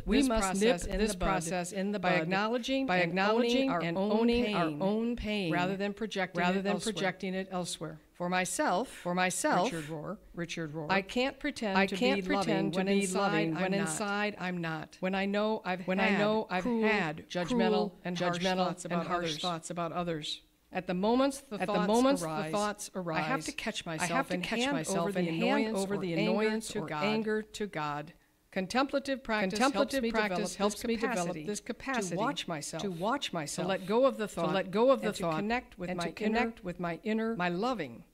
We must nip this process in the bud by acknowledging and owning our own pain rather than projecting it elsewhere. For myself, Richard Rohr, I can't pretend to be loving when inside I'm not. When I know I've had judgmental and harsh thoughts about others. At the moments the thoughts arise, I have to catch myself and hand over the annoyance or anger to God. Contemplative practice helps me develop this capacity to watch myself, to let go of the thought, to connect with my inner, my loving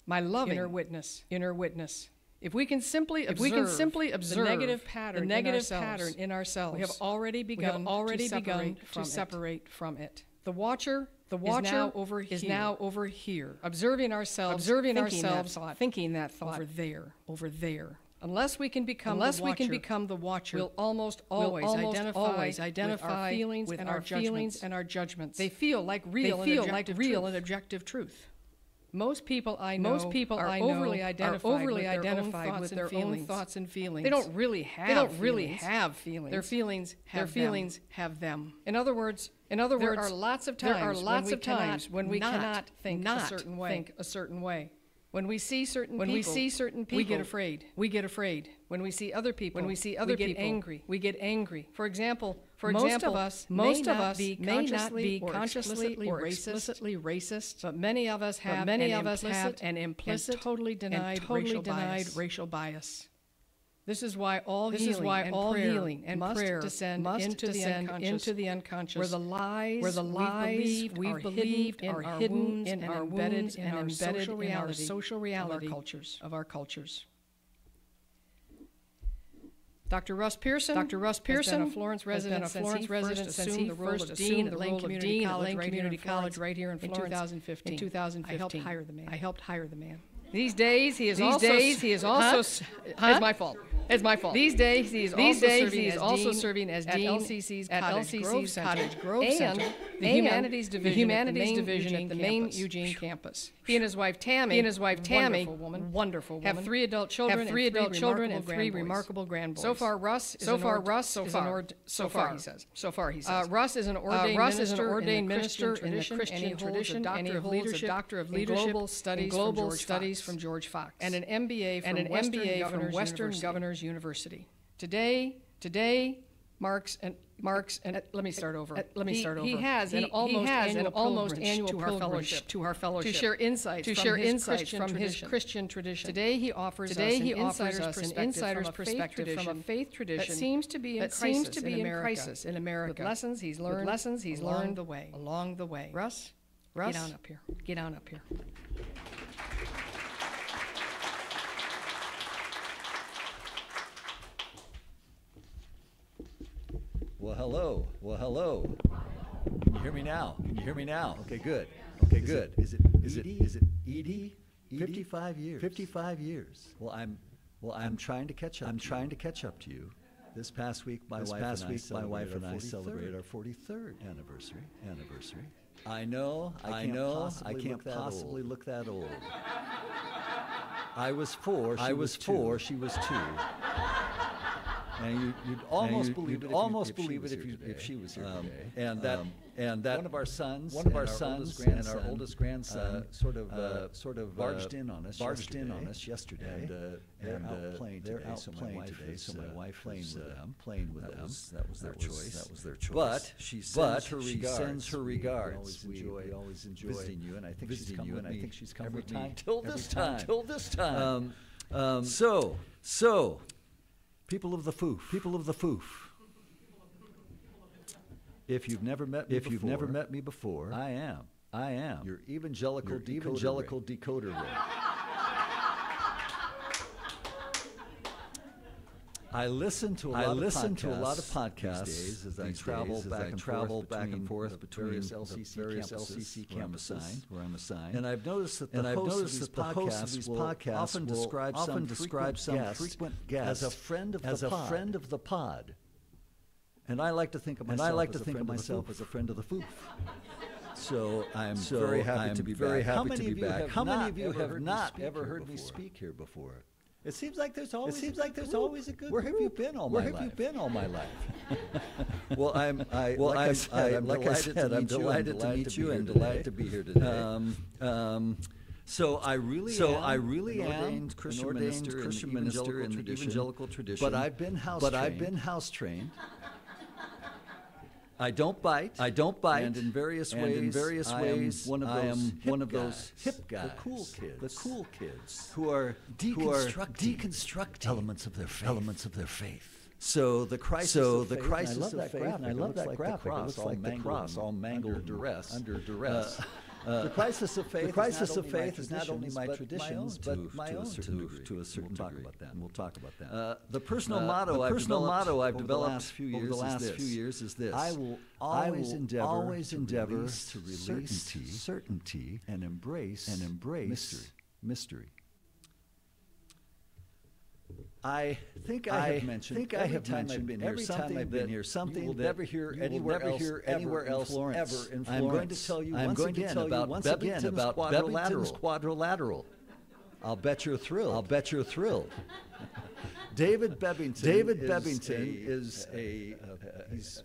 inner witness. If we can simply observe the negative pattern in ourselves, we have already begun to separate from it. The watcher is now over here, observing ourselves, thinking that thought over there. Unless we can become the watcher, we'll almost always identify with our feelings and our judgments. They feel like real and objective truth. Most people I know are overly identified with their own thoughts and feelings. They don't really have feelings. Their feelings have them. In other words, there are lots of times when we cannot think a certain way. When we see certain people, we get afraid. When we see other people, we get angry. For example, most of us may not be consciously or explicitly racist, but many of us have an implicit, totally denied racial bias. This is why all healing and prayer descend into the unconscious, where the lies we believed are hidden and embedded in our social reality of our cultures. Dr. Russ Pierson has been a Florence resident since he first assumed the role of dean at Lane Community College right here in Florence in 2015. I helped hire the man. These days he is also. It's my fault. These days he is also serving as dean at LCC's Cottage Grove Center and the Humanities Division at the main Eugene campus. He and his wife Tammy, wonderful woman, have 3 adult children and 3 remarkable grandboys. So far, Russ is an ordained minister in the Christian tradition, and he holds a doctor of leadership in global studies from George Fox and an MBA from Western Governors University. Today marks and let me start over. He has an almost annual pilgrimage to our fellowship to share insights from his Christian tradition. Today he offers us an insider's perspective from a faith tradition that seems to be in crisis in America. With lessons he's learned along the way. Russ, get on up here. Well, hello. Can you hear me now? Okay, good. Is it Edie? 55 years. 55 years. Well, I'm trying to catch up to you. This past week, my wife and I celebrated our 43rd anniversary. I know. I can't possibly look that old. I was 4. She was 2. And you'd almost believe it if she was here today. And that one of our sons and our oldest grandson sort of barged in on us yesterday. And they're out playing today, so my wife is playing with them. That was their choice. But she sends her regards. We always enjoy visiting you, and I think she's come every time till this time. So. People of the Foof. If you've never met me before, I am your evangelical decoder ring. I listen to a lot of podcasts these days as I travel back and forth between various LCC campuses where I'm assigned. And I've noticed that the hosts of these podcasts often describe some frequent guest as a friend of the pod. And I like to think of myself as a friend of the Foof. So I'm very happy to be back. How many of you have not ever heard me speak here before? It seems like there's always a good. Where have you been all my life? Where have you been all my life? Well, I'm delighted to meet you and delighted to be here today. So I really am an ordained Christian minister in the evangelical tradition. But I've been house trained. I don't bite. And in various ways, I am one of those hip guys, the cool kids, who are deconstructing elements of their faith. So the crisis of faith, and I love that graphic. It looks like the cross, all mangled under duress. The crisis of faith is not only my traditions, but my own to a certain degree. We'll talk about that. The personal motto I've developed over the last few years is this: I will always endeavor to release certainty and embrace mystery. I think I have mentioned every time I've been here something you will never hear anywhere else ever in Florence. I'm going to tell you once again about Bevington's quadrilateral. I'll bet you're thrilled. David Bevington is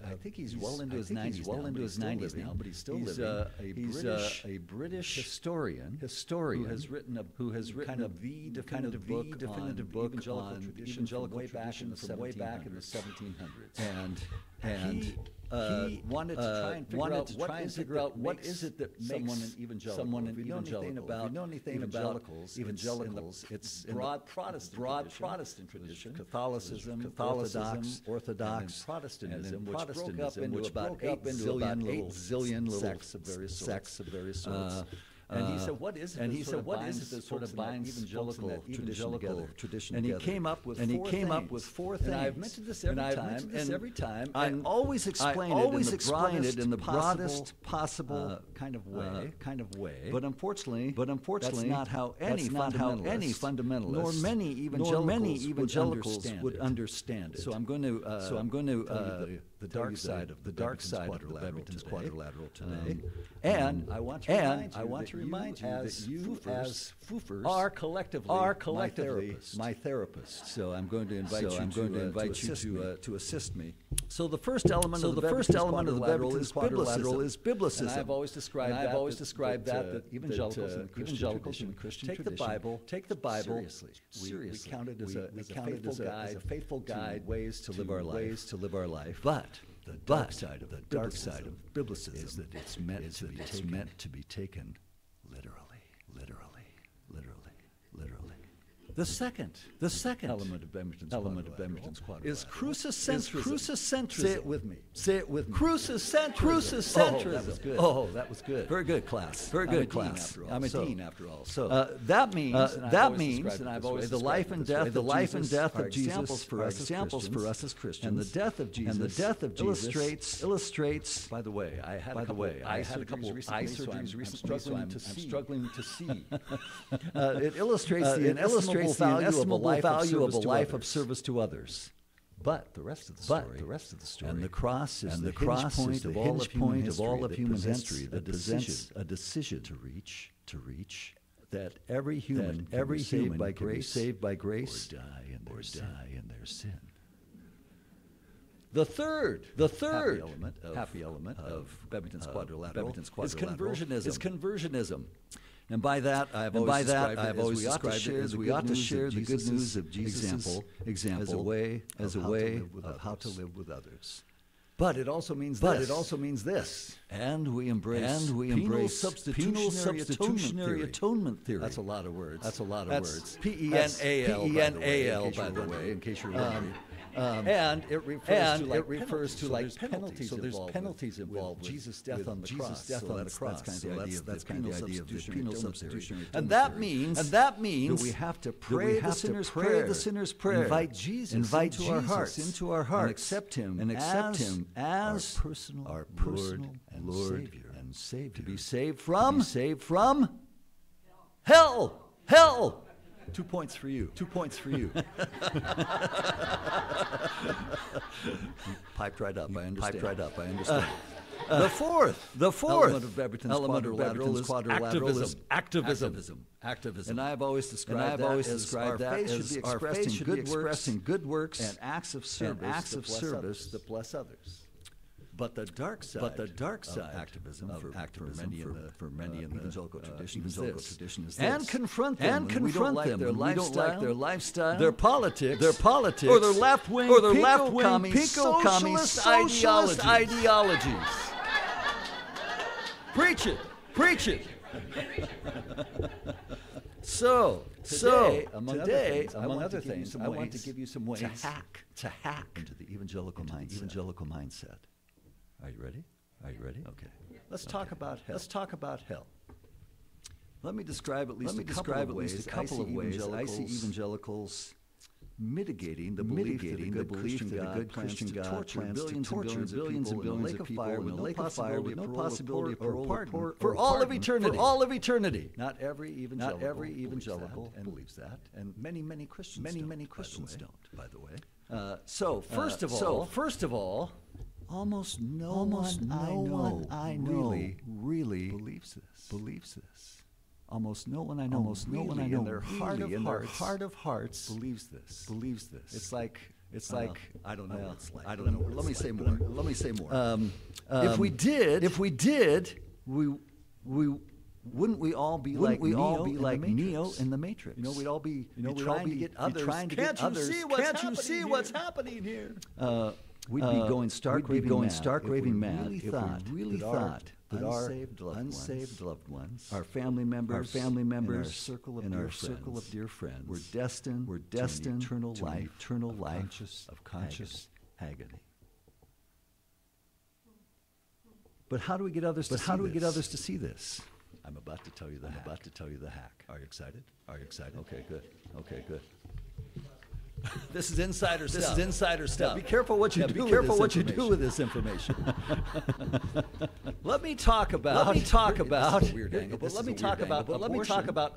I think he's well into his 90s now, but he's still living. He's a British historian who has written kind of the definitive book on evangelical tradition from way back in the 1700s. And he wanted to try and figure out what is it that makes someone an evangelical. If you know anything about evangelicals, it's broad Protestant tradition, Catholicism, Orthodox, Protestantism, which broke up into about 8 zillion little sects of various sorts. And he said, "What is it that sort of binds evangelical tradition together?" And he came up with four things. And I've mentioned this every time. I always explain it in the broadest possible kind of way. But unfortunately, that's not how any fundamentalist, nor many evangelicals would understand it. So I'm going to tell you the dark side of Bevington's quadrilateral today. And I want to remind you that you as foofers are collectively my therapist. So I'm going to invite you to assist me. So the first element of the Bevington's quadrilateral is biblicism. And I've always described that evangelicals and the Christian tradition take the Bible seriously. We count it as a faithful guide, ways to live our life. But the dark side of biblicism is that it's meant to be taken literally. The second element of Bevington's quadrilateral is crucicentrism. Say it with me. Crucicentrism. Oh, that was good. Very good, class. I'm a dean after all. So that means, and I've always the life and death of Jesus are examples for us as Christians. And the death of Jesus illustrates. By the way, I had a couple eye surgeries recently, so I'm struggling to see. It illustrates the inestimable value of a life of service to others. But the rest of the story, and the cross is the hinge point of all of human history that presents a decision to reach that every human can be saved by grace, or die in their sin. The third happy element of Bevington's quadrilateral is conversionism. And by that, I've always described it as we ought to share the good news of Jesus' example as a way of how to live with others. But it also means this. And we embrace penal substitutionary atonement theory. That's a lot of words. P-E-N-A-L, by the way, in case you're wondering. And it refers to like penalties. So there's penalties involved. Jesus' death on the cross. That's kind of the idea of the penal substitutionary. And that means that we have to pray the sinner's prayer. Invite Jesus into our hearts, and accept Him as our personal Lord and Savior. To be saved from hell. 2 points for you. Piped right up, I understand. The fourth element of Beverton's quadrilateral is activism. And I have always described that as our faith should be expressing good works and acts of service that bless others. But the dark side of activism for many in the evangelical tradition is this. And confront them. And confront them. We don't like their lifestyle, their politics, or their left-wing, socialist ideologies. Preach it. Today, among other things, I want to give you some ways to hack into the evangelical mindset. Are you ready? Okay. Let's talk about hell. Let me describe at least a couple of ways I see evangelicals mitigating the belief that a good Christian God plans to torture billions and billions of people in a lake of fire with no possibility of parole for all of eternity. Not every evangelical believes that, and many Christians don't, by the way. So first of all, almost no one I know really believes this. Almost no one I know in their heart of hearts believes this. It's like I don't know what it's like. I don't know. Let me say more. If we did, wouldn't we all be like Neo in the Matrix? You know, we'd all be trying to get others. Can't you see what's happening here? We'd be going stark raving mad if we really thought that our unsaved loved ones, our family members, and our circle of dear friends, were destined to an eternal life of conscious agony. But how do we get others to see this? I'm about to tell you the hack. Are you excited? Okay, good. This is insider stuff. Be careful what you do with this information. Let me talk about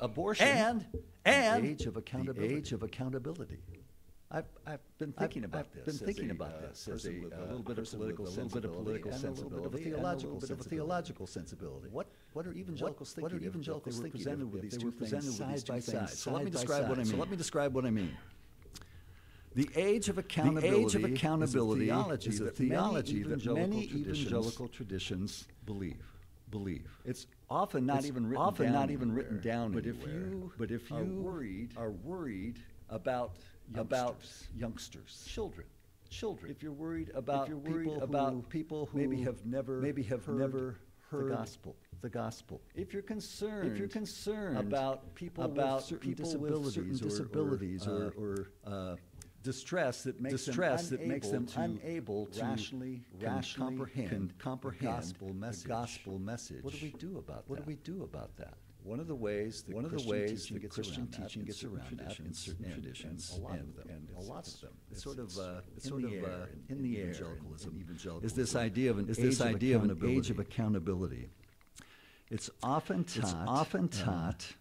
abortion and the age of accountability. I've been thinking about this as a little bit of political sensibility and a little bit of a theological sensibility. What are evangelicals thinking? What are evangelicals thinking presented with these two things side by side? So let me describe what I mean. The age of accountability is a theology that many evangelical traditions believe. It's often not even written down. But if you are worried about youngsters, children. If you're worried about people who maybe have never heard the gospel. If you're concerned about people with certain disabilities or distress that makes them unable to rationally comprehend the gospel message. What do we do about that? One of the ways the Christian teaching gets around that in certain traditions, and a lot of them, it's sort of in the air. Evangelicalism is this idea of an age of accountability. It's often taught.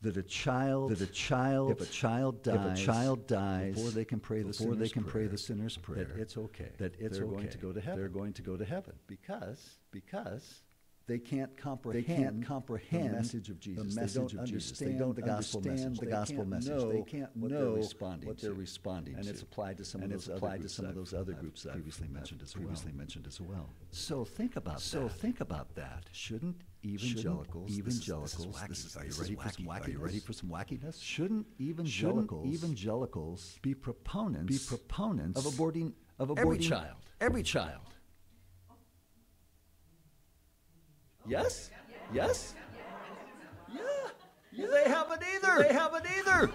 That a child, if a child dies, before they can pray the sinner's prayer, that it's okay. They're going to go to heaven because they can't comprehend the message of Jesus. They don't understand the gospel message. They can't know what they're responding to. And it's applied to some of those other groups that I previously mentioned as well. So think about that. Shouldn't evangelicals, are you ready for some wackiness? Shouldn't evangelicals be proponents of aborting every child? Yes? Yeah. They haven't either.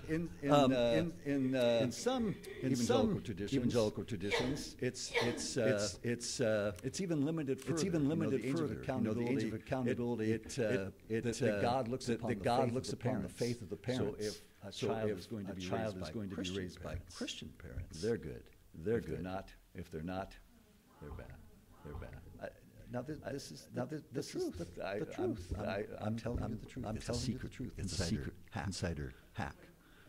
In some evangelical traditions, it's even limited further. The age of accountability. That God looks upon the faith of the parents. So if a child is going to be raised by Christian parents, they're good. If they're not, they're bad. This is the truth. I'm telling you the truth. It's a secret truth. Insider hack.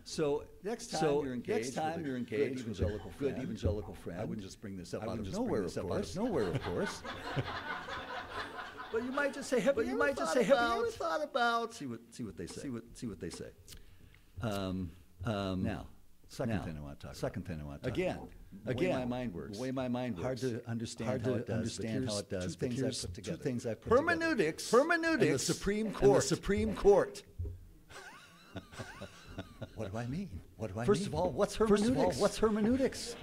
So next time you're engaged with a good evangelical friend. I wouldn't just bring this up out out of of nowhere, of course. But you might just say, have you ever thought about? See what they say. See what they say. Now, second thing I want to talk about. Again, the way my mind works. The way my mind works. Hard to understand how it does. But here's two things I've put hermeneutics. Hermeneutics. And the Supreme Court. What do I mean? First of all, what's hermeneutics?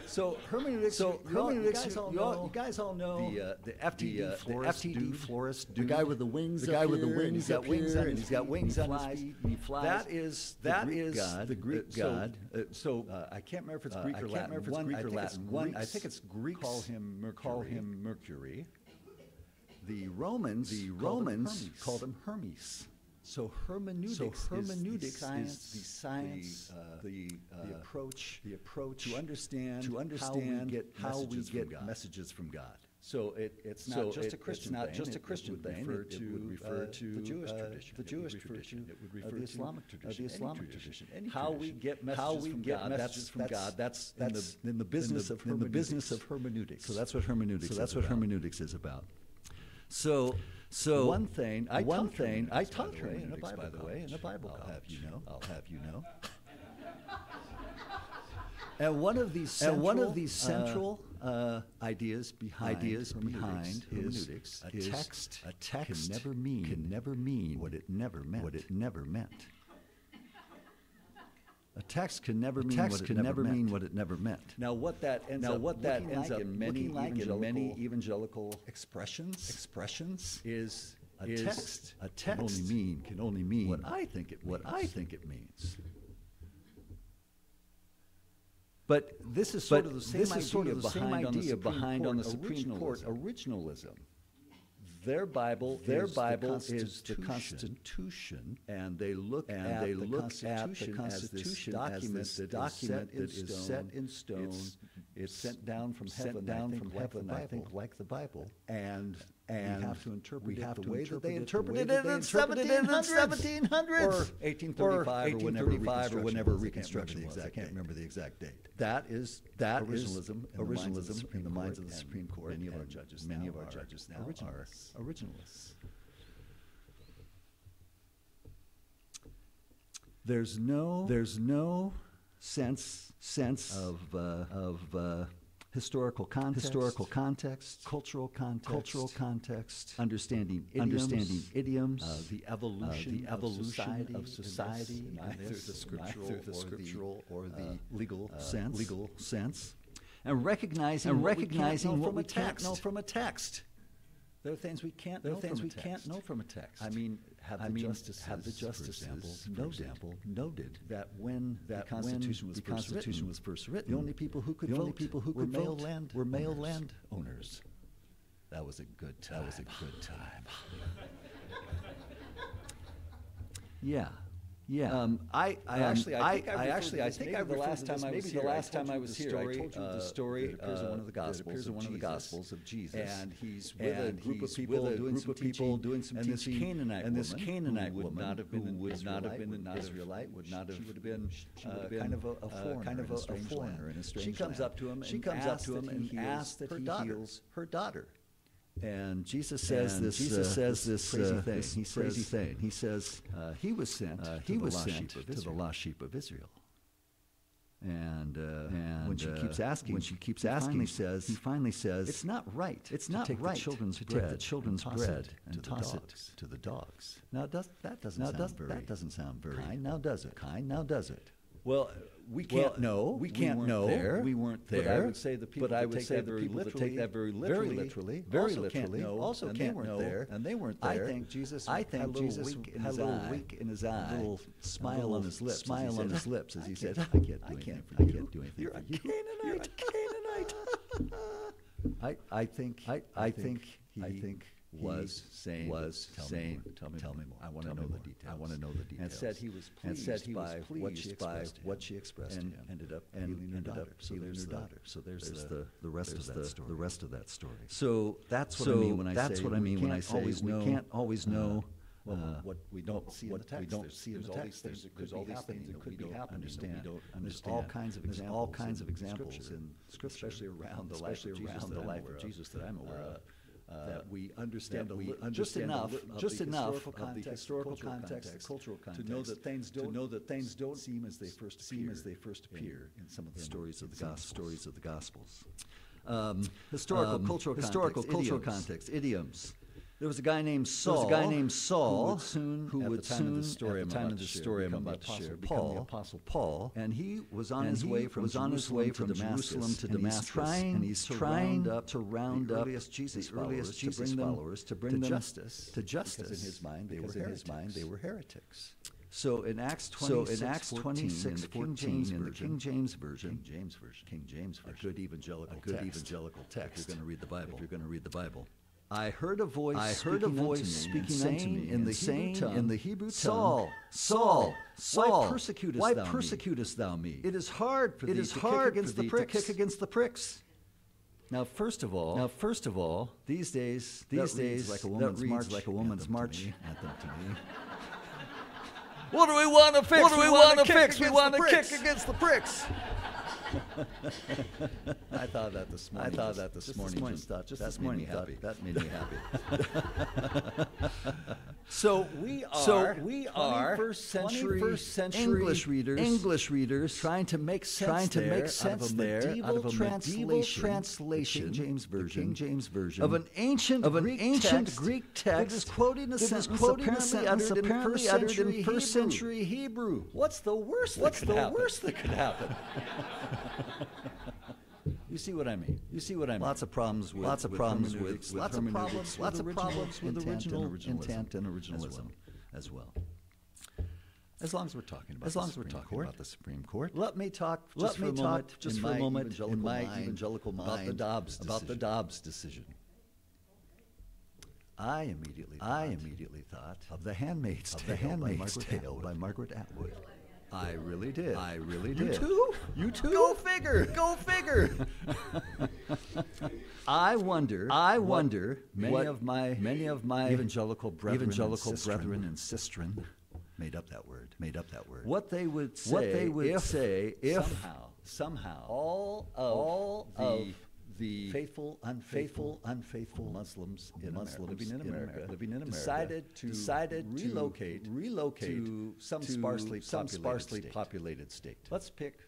So hermeneutics. You guys all know the FTD florist, the guy with the wings. The guy with the wings. He's got wings on his feet. And he flies. That is the Greek god. I can't remember if it's Greek or Latin. I think it's Greek. Call him Mercury. The Romans called him Hermes. So hermeneutics is the science, the approach to understand how we get messages from God. So it's not just a Christian thing. It would refer to the Jewish tradition. It would refer to the Islamic tradition. How we get messages from God. That's in the business of hermeneutics. So that's what hermeneutics is about. So one thing I taught hermeneutics, by the way, in a Bible college. I'll have you know. And one of these central ideas behind hermeneutics is a text can never mean what it never meant. A text can never mean what it never meant. Now, what that ends up looking like in many evangelical expressions is a text. A text can only mean what I think it means. But this is sort of the same idea behind on the Supreme Court originalism. Their Bible is the Constitution, and they look at the Constitution as this document that is set in stone. It's sent down from heaven, I think, like the Bible. And we have to interpret it the way that they interpreted it in the 1700s or 1835 or whenever Reconstruction was. I can't remember the exact date. That is originalism in the minds of the Supreme Court. Many of our judges now are originalists. There's no sense of historical context, cultural context, understanding idioms, the evolution of society, either the scriptural or the legal sense, and recognizing what we can't know from a text. There are things we can't know from a text. I mean, have the justices, for example, noted that when the Constitution was first written, the only people who could vote were male landowners. That was a good time. Yeah. I think the last time I was here, I told you the story that appears in one of the Gospels of Jesus, and he's with a group of people doing some teaching, and this Canaanite woman would not have been an Israelite, she would have been kind of a foreigner in a strange land. She comes up to him and asks that he heals her daughter. And Jesus says this crazy thing. He says he was sent to the lost sheep of Israel. And when she keeps asking, he finally says, "It's not right. It's not right to take the children's bread and toss it to the dogs." Now that doesn't sound very kind. Now does it? Well, we can't know. We weren't there. But I would say the people that take that very literally also can't know there, and they weren't there. I think Jesus had a little wink in his eye, a little smile on his lips as he said, "I can't do anything for you. You're a Canaanite." I think he was saying, "Tell me more. I want to know the details." And said he was pleased by what she expressed and ended up healing her daughter. So there's the rest of that story. So that's what I mean when I say we can't always know what we don't see in the text. There's all these things that could be happening that we don't understand. There's all kinds of examples in Scripture, especially around the life of Jesus that I'm aware of. That we understand just enough of the historical context, the cultural context, to know that things don't seem as they first appear in some of the stories of the Gospels. Historical cultural context, idioms. There was a guy named Saul, who would soon, at the time of the story I'm about to share, become the Apostle Paul. And he was on his way from Jerusalem to Damascus, and he's trying to round up the earliest Jesus followers to bring them to justice. Because in his mind they were heretics. So in Acts 26:14, in the King James Version, a good evangelical text. If you're going to read the Bible. I heard a voice speaking unto me in the Hebrew tongue, Saul, why persecutest thou me? It is hard for thee to kick against the pricks. Now, first of all, these days, that reads like a woman's march anthem to me. What do we want to fix? We want to kick against the pricks. I thought that this morning. That made me happy. So we are 21st century English readers trying to make sense out of a medieval translation, King James Version, of an ancient Greek text that is quoting a sentence apparently uttered in first century Hebrew. What's the worst that could happen? You see what I mean? Lots of problems with original intent and originalism as well. As long as we're talking about the Supreme Court, let me talk just for a moment in my evangelical mind about the Dobbs decision. I immediately thought of The Handmaid's Tale by Margaret Atwood. I really did. You too? Go figure. I wonder. Many of my evangelical brethren and sistren made up that word. What they would say if somehow all of the faithful, unfaithful Muslims living in America decided to relocate to some sparsely populated state. Let's pick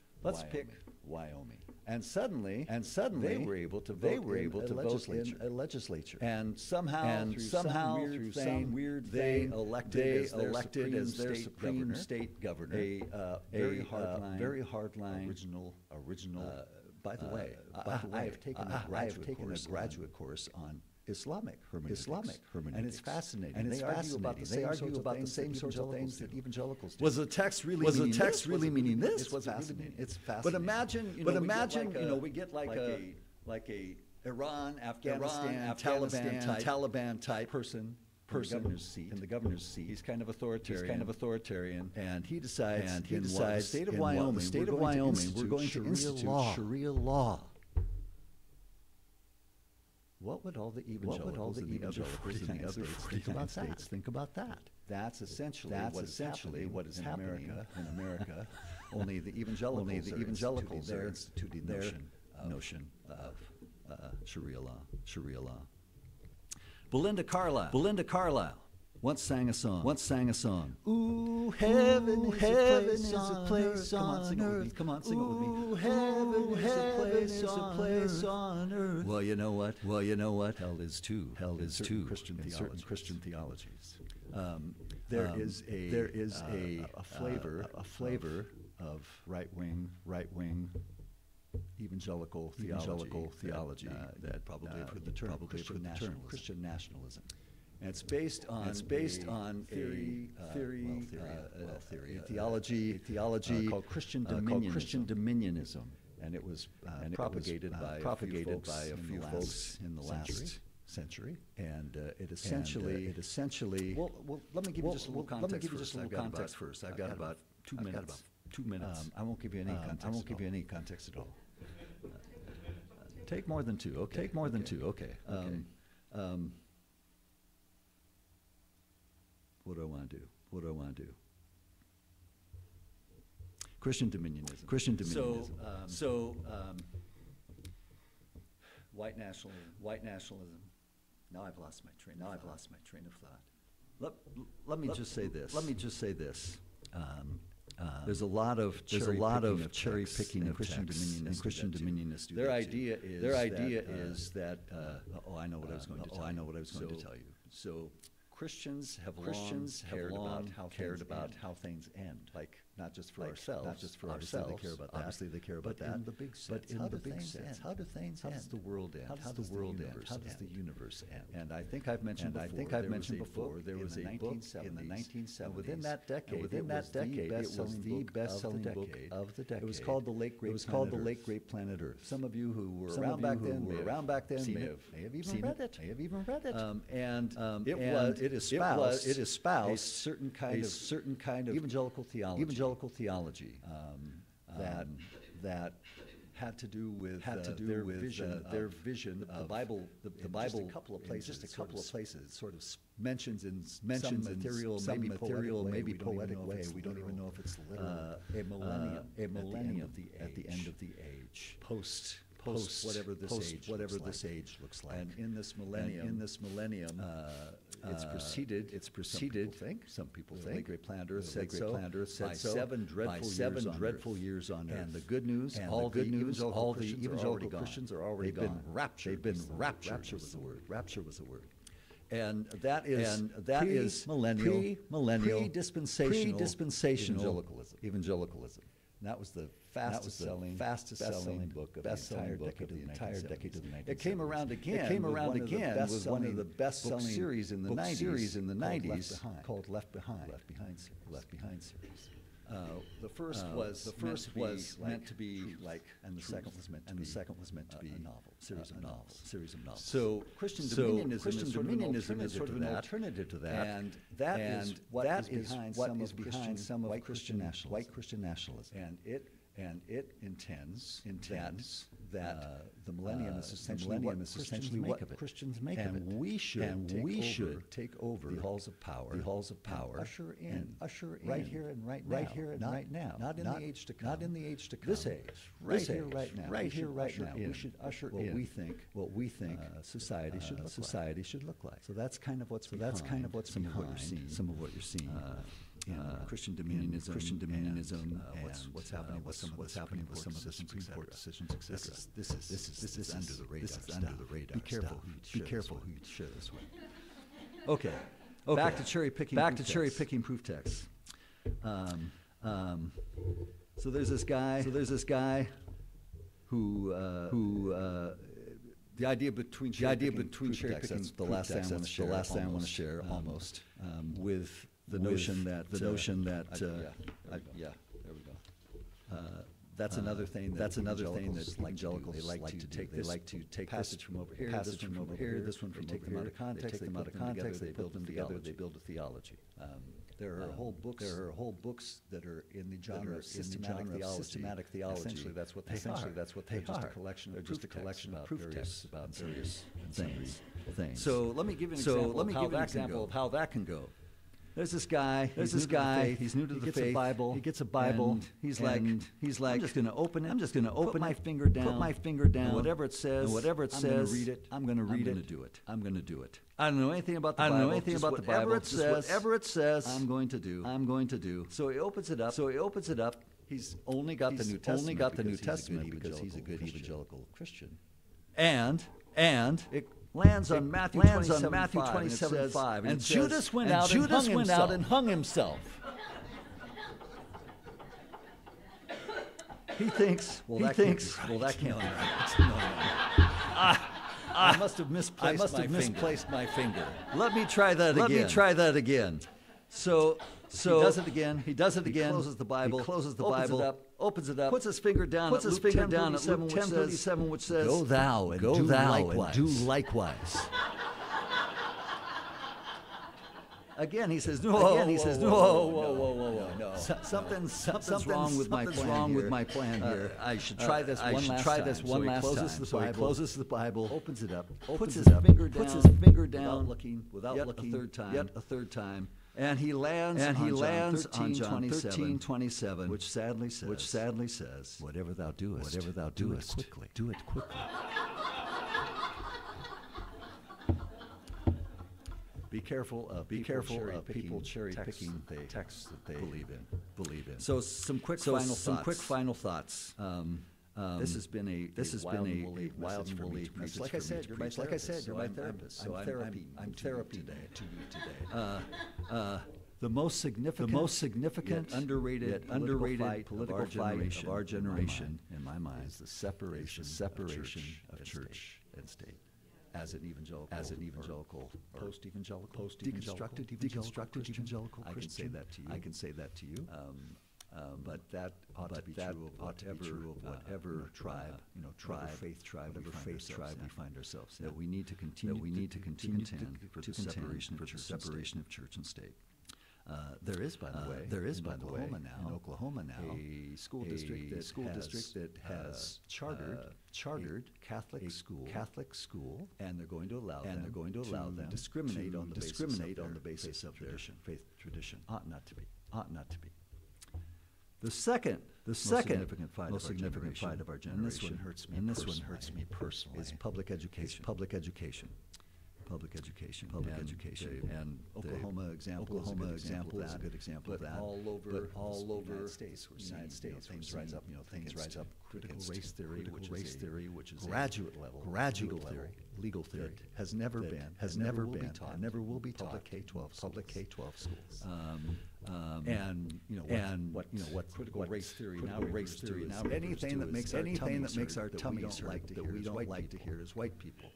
Wyoming. And suddenly they were able to vote in a legislature. And somehow through some weird thing, they elected as their supreme state governor a very hardline original. By the way, I have taken a graduate course on Islamic hermeneutics, and it's fascinating. They argue about the same sorts of things that evangelicals do. Was the text really meaning this? It's fascinating. But imagine, we get like a Iran, Afghanistan, Taliban type person in the governor's seat. He's kind of authoritarian, and he decides in the state of Wyoming, we're going to institute Sharia law. What would all the evangelicals in the other 49 states think about that? That's essentially what is happening in America. Only the evangelicals are instituting their notion of Sharia law. Belinda Carlisle once sang a song. Ooh, heaven is a place on earth. Come on, sing it with me. Ooh, heaven is a place on earth. Well, you know what? Hell is too. Certain Christian theologies. There is a flavor of right wing evangelical theology that probably have heard the term Christian nationalism. And it's based on theology called Christian dominionism, and it was propagated by a few folks in the last century, and it essentially. Well, let me give you just a little context first. I've got about 2 minutes. 2 minutes. I won't give you any context at all. Take more than two. Okay. What do I want to do? What do I want to do? Christian dominionism. Christian dominionism. White nationalism. Now I've lost my train. Of thought. Let me just say this. There's a lot of cherry picking of Christian dominionist. Their idea is that. I know what I was going to tell you. So Christians have long cared about how things end, like not just for ourselves. Obviously, they care about that. But in the big sense, how do things end? How does the world end? How does the world end? How does the universe end? And I think I've mentioned before there was a book in the 1970s. Within that decade, it was the best-selling book of the decade. It was called The Late Great Planet Earth. Some of you who were around back then may have even read it. And it espoused a certain kind of evangelical theology that had to do with their vision. The Bible, just a couple of places, sort of mentions in some material, maybe poetic way. We don't even know if it's literal. A millennium at the end of the age. Post whatever this age looks like. And in this millennium, it's preceded. Some people think. The Great Planet Earth said so. By 7 dreadful years on Earth. And the good news, all the evangelical Christians are already gone. They've been raptured. Rapture was the word. And that is pre-dispensational evangelicalism. And that was the fastest selling book of the entire decade of the 1970s. It came around again with one of the best-selling series in the 90s called Left Behind series. The first was meant to be like, and the second was meant to be a novel, series of novels. So Christian dominionism is sort of an alternative to that, and that is what is behind some of white Christian nationalism, and it intends that the millennium is essentially what Christians make of it, and we should take over the halls of power, usher in right here and right now, not in the age to come, this age, right here, right now. We should usher in what we think society should look like. So that's kind of what's behind some of what you're seeing. Christian dominionism, what's happening with some of the Supreme Court decisions, etc. This is under the radar. Be careful who you share this with. Okay. Back to cherry picking proof texts. So there's this guy who the idea between cherry picking. That's the last thing I want to share. Almost with the notion that there we go. That's another thing that evangelicals like to take. They like to take passage from over here, this one from over here, this one from over here. They take them out of context. They build them together. They build a theology. There are whole books that are in the genre of systematic theology. Essentially, that's what they are. They're just a collection of proof texts about various things. So let me give you an example of how that can go. There's this guy. He's new to the faith. He gets a Bible. He's like, I'm just going to open it. Put my finger down. And whatever it says. I'm going to read it. I'm going to do it. I don't know anything about the Bible. Whatever it says. I'm going to do. So he opens it up. He's only got the New Testament because he's a good evangelical Christian. And it lands on Matthew 27:5, and Judas went out and hung himself. He thinks, that can't be right. I must have misplaced my finger. Let me try that again. So he does it again. He closes the Bible. Opens it up. Puts his finger down at Luke 10:37, which says, "Go thou and do likewise." Again, he says, "No, whoa. Something's wrong with my plan here. I should try this one last time." So he closes the Bible, opens it up, puts his finger down, without looking, a third time. And he lands on John 13:27, which sadly says, whatever thou doest, do it quickly. Do it quickly. Be careful of people cherry picking texts that they believe in. So some quick final thoughts. This has been a wild and woolly message. Like I said, you're my therapist. So I'm therapy today to you today. The most significant, yet underrated political fight of our generation, in my mind, is the separation of church and state. As an evangelical, post-evangelical, deconstructed evangelical Christian, I can say that to you. But that ought to be true of whatever tribe, whatever faith tribe we find ourselves in. That we need to continue to contend for the separation of church and state. There is, by the way, in Oklahoma now, a school district that has chartered Catholic school, and they're going to allow them to discriminate on the basis of their faith tradition. Ought not to be. The second most significant fight of our generation, and this one hurts me personally, is public education. And Oklahoma example is a good example of that. All over the United States, things rise up. Critical race theory, which is graduate level legal theory, has never been taught, and never will be taught. Public K-12 schools. What critical race theory now anything that makes our tummies hurt that we don't like to hear as white people.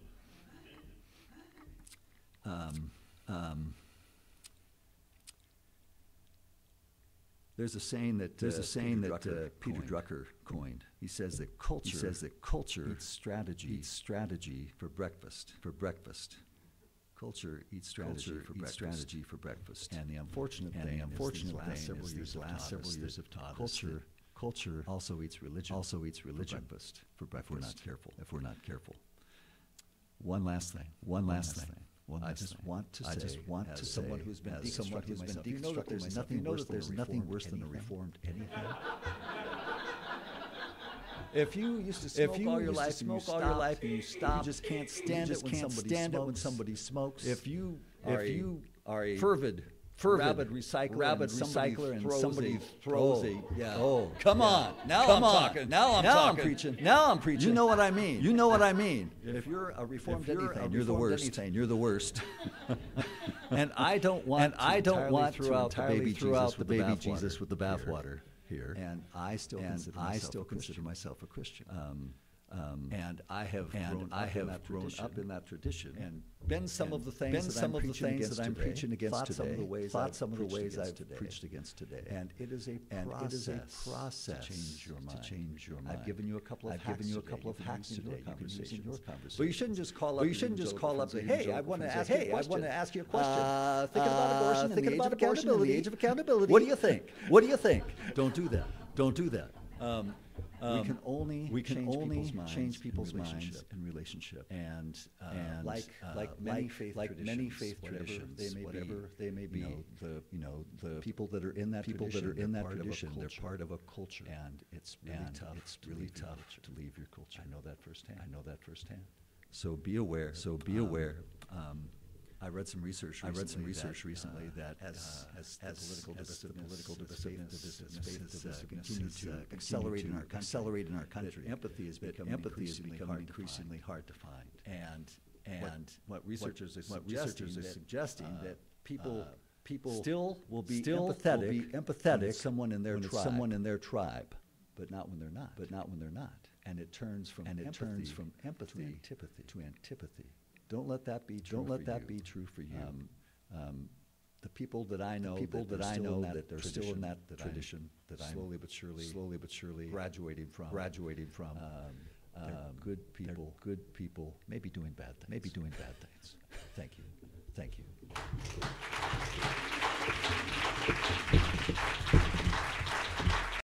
There's a saying that Peter Drucker coined. He says that culture eats strategy for breakfast. Culture eats strategy for breakfast. And the unfortunate thing is these last several years have taught us that culture also eats religion for breakfast if we're not careful. One last thing. I just want to say, as someone who's been deconstructing myself, there's nothing worse than a reformed anything. If you used to smoke all your life and you stop, you just can't stand it when somebody smokes. If you are a fervid rabid recycler, and somebody throws a come on. Now I'm preaching. You know what I mean. If you're a reformed anything, you're the worst. And I don't want to throw out the baby Jesus with the bathwater here. And I still consider myself a Christian. And I have grown up in that tradition and been some of the things that I'm preaching against today. Thought some of the ways I've preached against today. And it is a process to change your mind. I've given you a couple of hacks today. You can use in your conversation. But you shouldn't just call up and say, "Hey, I want to ask you a question. Thinking about abortion and the age of accountability. What do you think? Don't do that. We can only change people's minds and relationship. And like many faith traditions, whatever they may be, the people that are in that tradition, they're part of a culture. And it's really tough to leave your culture. I know that firsthand. So be aware. I read some research recently that as the political divisiveness continues to accelerate in our country, empathy is becoming increasingly hard to find. And what researchers are suggesting that people still will be empathetic to someone in their tribe, but not when they're not. And it turns from empathy to antipathy. Don't let that be true for you. The people that I know that they're still in that tradition that I'm slowly but surely graduating from. They're good people, maybe doing bad things.